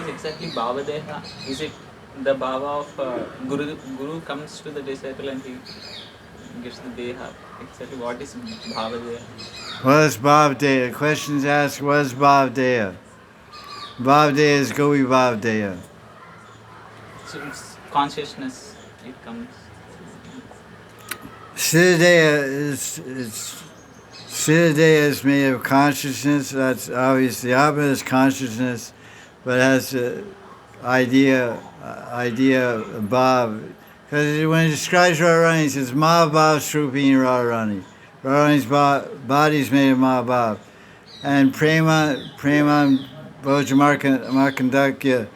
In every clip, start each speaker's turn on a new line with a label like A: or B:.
A: is exactly Bhava Deha? Is it the Bhava of Guru comes to the disciple and he gives the Deha? Exactly what is Bhava Deha?
B: What is Bhav Deha? Questions asked, what is Bhav Deha? Bhav Deha is Govi Bhav Deha.
A: So it's consciousness, it comes.
B: Siddhadeha is made of consciousness. That's obvious. The Atma is consciousness, but has the idea of Bhav. Because when he describes Radharani, he says Mahabhav Srupini Radharani. Radharani's body is made of Mahabhav. And Prema Bhojamarkandakya,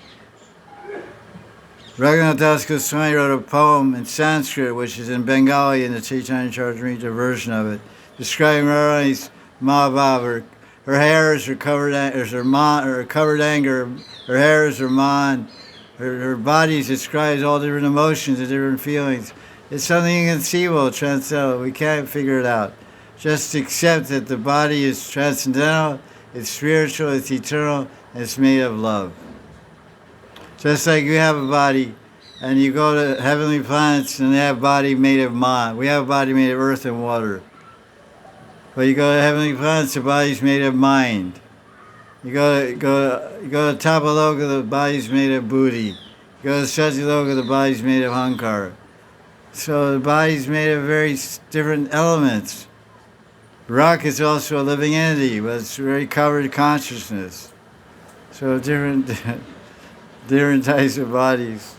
B: Raghunath Das Goswami wrote a poem in Sanskrit, which is in Bengali in the Chaitanya Charitamrita version of it, describing Radharani's Mahabhav. Her hairs are covered, covered anger. Her hairs are man. Her body describes all different emotions and different feelings. It's something inconceivable, transcendental. We can't figure it out. Just accept that the body is transcendental, it's spiritual, it's eternal, and it's made of love. Just like you have a body, and you go to heavenly planets, and they have a body made of ma. We have a body made of earth and water. But you go to heavenly planets, the body's made of mind. You go to Tapaloka, the body's made of buddhi. You go to Satyaloka, the body's made of hankara. So the body's made of very different elements. Rock is also a living entity, but it's very covered in consciousness. So different types of bodies.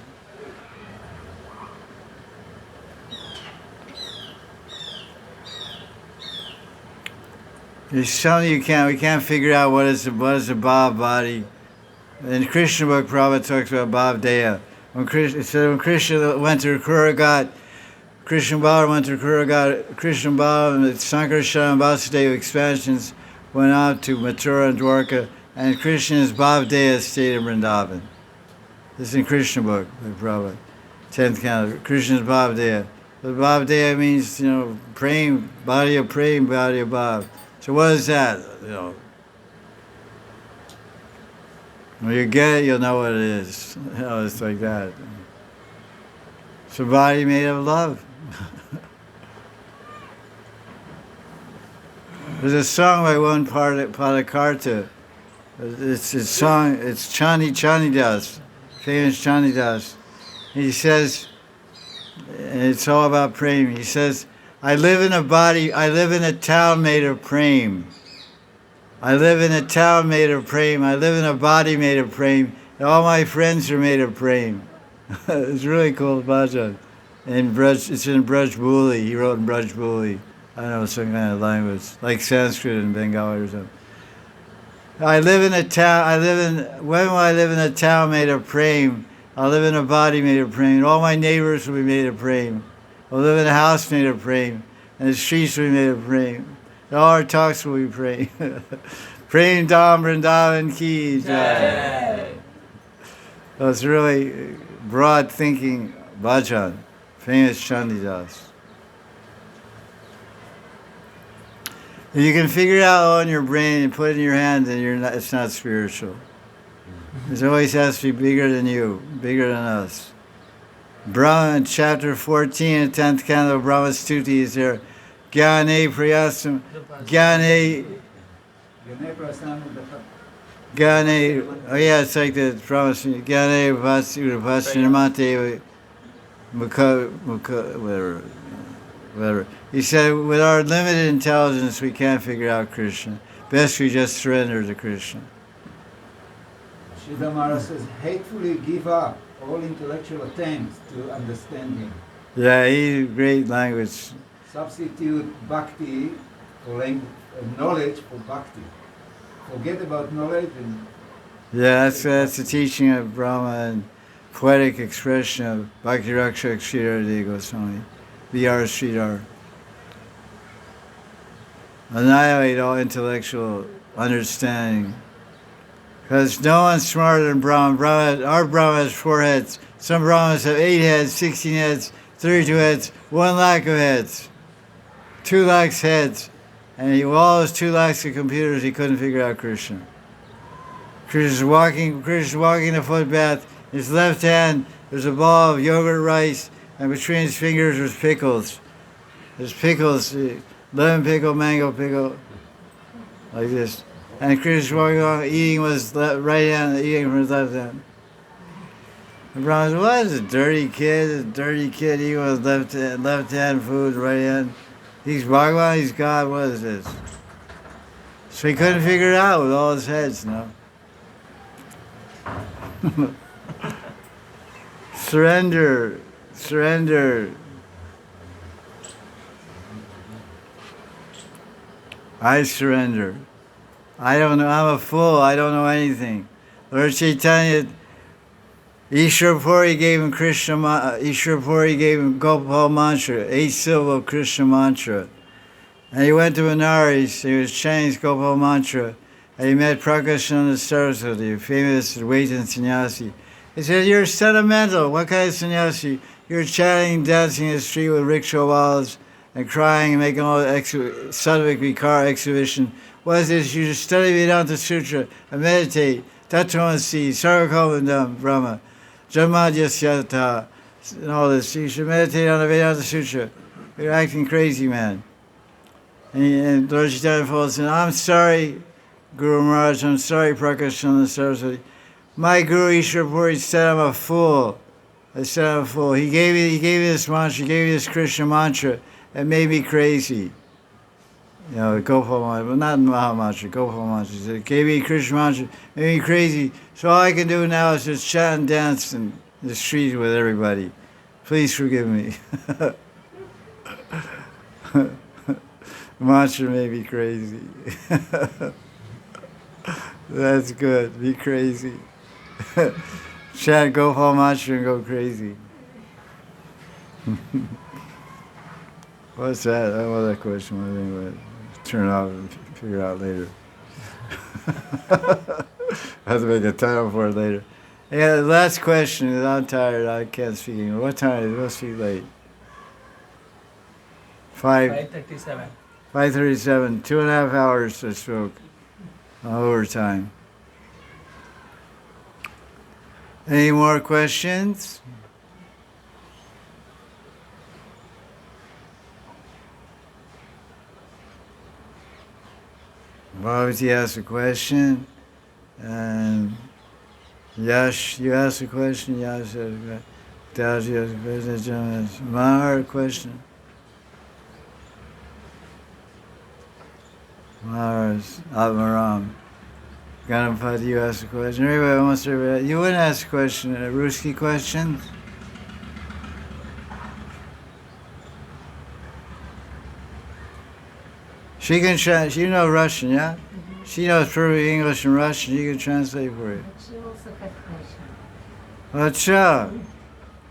B: There's something we can't figure out what is the Bhav body. In Krishna book, Prabhupada talks about Bhav Deha. When Krishna went to Kuragat, Krishna Balaram went to Kuragat, Krishna Balaram and Sankarshan and Vasudeva expansions went out to Mathura and Dwarka, and Krishna's Bhav Deha stayed in Vrindavan. This is in Krishna book, by Prabhupada, 10th canto. Krishna's Bhav Deha. But Bhav Deha means, praying, body of praying, body of Bhav. So what is that? When you get it, you'll know what it is. It's like that. It's a body made of love. There's a song by one Padakarta. It's a song. It's Chani Das, famous Chani Das. He says, and it's all about praying. He says, I live in a town made of prem. I live in a town made of prem. I live in a body made of prem. And all my friends are made of prem. It's really cool, bhajan. It's in Brajbuli. He wrote in Brajbuli. I don't know, some kind of language, like Sanskrit and Bengali or something. When I live in a town made of prem, I'll live in a body made of prem. And all my neighbors will be made of prem. I'll live in a house made of prem, and the streets will be made of prem. And all our talks will be prem. Prem Dham Vrindavan Ki Jai. So it's really broad thinking bhajan, famous Chandidas. If you can figure it out on your brain and put it in your hand, then it's not spiritual. It always has to be bigger than you, bigger than us. Brahma, in chapter 14, 10th canto of Brahma Stuti is there. Gyane Priyasam, it's like the Brahma Stuti. Gyane Vasudapasyanamate, whatever. He said, with our limited intelligence, we can't figure out Krishna. Best we just surrender to Krishna.
C: Sridhar Maharaj says, hatefully give up all intellectual attempts to understand him.
B: Yeah, he's great language.
C: Substitute bhakti for knowledge for bhakti. Forget about knowledge and...
B: Yeah, that's the teaching of Brahma and poetic expression of Bhakti Rakshak Sridhar Goswami, V.R. Sridhar. Annihilate all intellectual understanding. Because no one's smarter than Brahma. Our Brahma has 4 heads. Some Brahmas have 8 heads, 16 heads, 32 heads, 1 lakh of heads, 2 lakhs heads. And with all those 2 lakhs of computers, he couldn't figure out Krishna. Krishna's walking the footpath. His left hand, there's a ball of yogurt rice, and between his fingers there's pickles. There's pickles, lemon pickle, mango pickle, like this. And Krishna's walking along, eating with his right hand, eating from his left hand. The Brahma said, what is a dirty kid? Eating with left hand food, right hand. He's Bhagavan, he's God, what is this? So he couldn't figure it out with all his heads, Surrender. I surrender. I don't know, I'm a fool, I don't know anything. Lord Chaitanya, Ishwar Puri gave him Gopal mantra, 8-syllable Krishna mantra. And he went to Benares, he was chanting his Gopal mantra, and he met Prakashananda Saraswati, a famous Advaitin sannyasi. He said, you're sentimental, what kind of sannyasi? You're chanting, dancing in the street with rickshaw and crying and making all the Sattvic Vikara exhibition. What is this? You just study Vedanta Sutra and meditate. Tattvamasi, Sarvakamandam, Brahma, Janmadhyasyata, and all this. You should meditate on the Vedanta Sutra. You're acting crazy, man. And Lord Chaitanya falls in, I'm sorry, Guru Maharaj, I'm sorry, Prakashananda Saraswati. My Guru Ishwar Puri said I'm a fool. I said I'm a fool. He gave me this mantra, he gave me this Krishna mantra. It made me crazy. You know, Gopal mantra, but not Maha mantra, Gopal mantra. He said, it gave me Krishna mantra, made me crazy. So all I can do now is just chat and dance in the street with everybody. Please forgive me. Mantra made me crazy. That's good. Be crazy. Chant Gopal mantra and go crazy. What's that? I want that question. Anyway, turn it off and figure it out later. I have to make a title for it later. Yeah, the last question is, I'm tired. I can't speak anymore. What time is it? We'll speak late.
D: 5:37.
B: 5:37. 2.5 hours to stroke. Overtime. Any more questions? Babaji asked a question, and Yash, you asked a question, Yash asked a question, Daji asked a question, Mahar a question. Maharaj, Atmaram, Ganampati, you asked a question. Everybody, almost everybody. You wouldn't ask a question, a Ruski question? She can translate. You know Russian, yeah? She knows perfect English and Russian. She can translate for you.
E: She also had question.
B: What's up?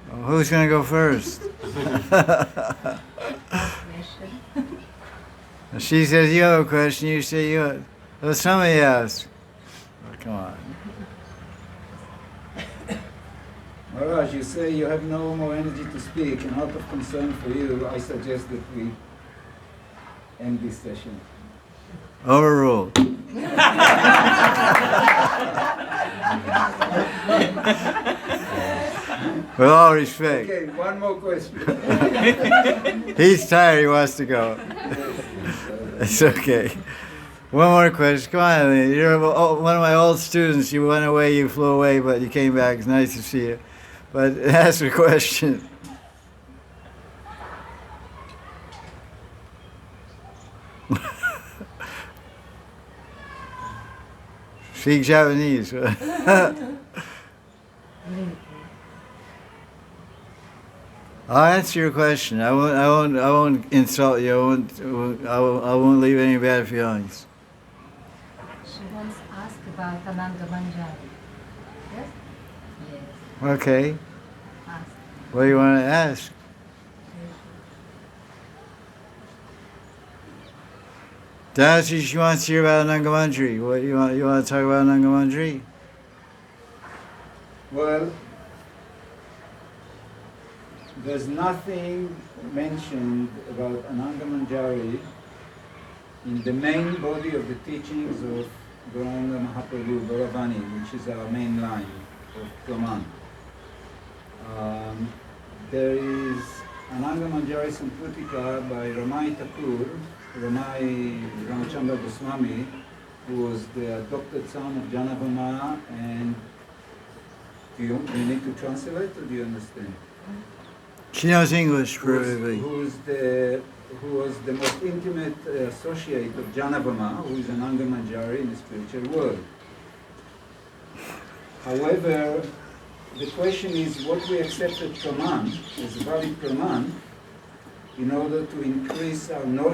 B: Who's going to go first? She says you have a question. You say you have. Well, somebody ask. Oh, come on.
C: Maharaj, you say you have no more energy to speak, and out of concern for you, I suggest that we end this session.
B: Overruled. With all respect.
C: Okay, one more question.
B: He's tired. He wants to go. It's okay. One more question. Come on, you're one of my old students. You went away, you flew away, but you came back. It's nice to see you. But ask a question. Speak Japanese. I'll answer your question. I won't insult you. I won't leave any bad feelings.
E: She wants to ask about Ananga Manjari. Yes? Yes.
B: Okay.
E: Ask.
B: What do you want to ask? Dasi, she wants to hear about Anangamandri. What you want to talk about Anangamandri?
C: Well, there's nothing mentioned about Ananga Manjari in the main body of the teachings of Gauranga Mahaprabhu Bharavani, which is our main line of Brahman. There is Ananga Manjari Samputika by Ramai Thakur, Ramai Ramachandra Goswami, who was the adopted son of Janavama, and do you need to translate or do you understand?
B: She knows English perfectly.
C: Who was the most intimate associate of Janavama, who is an Ananga Manjari in the spiritual world. However, the question is what we accept as Praman, as valid Praman, in order to increase our knowledge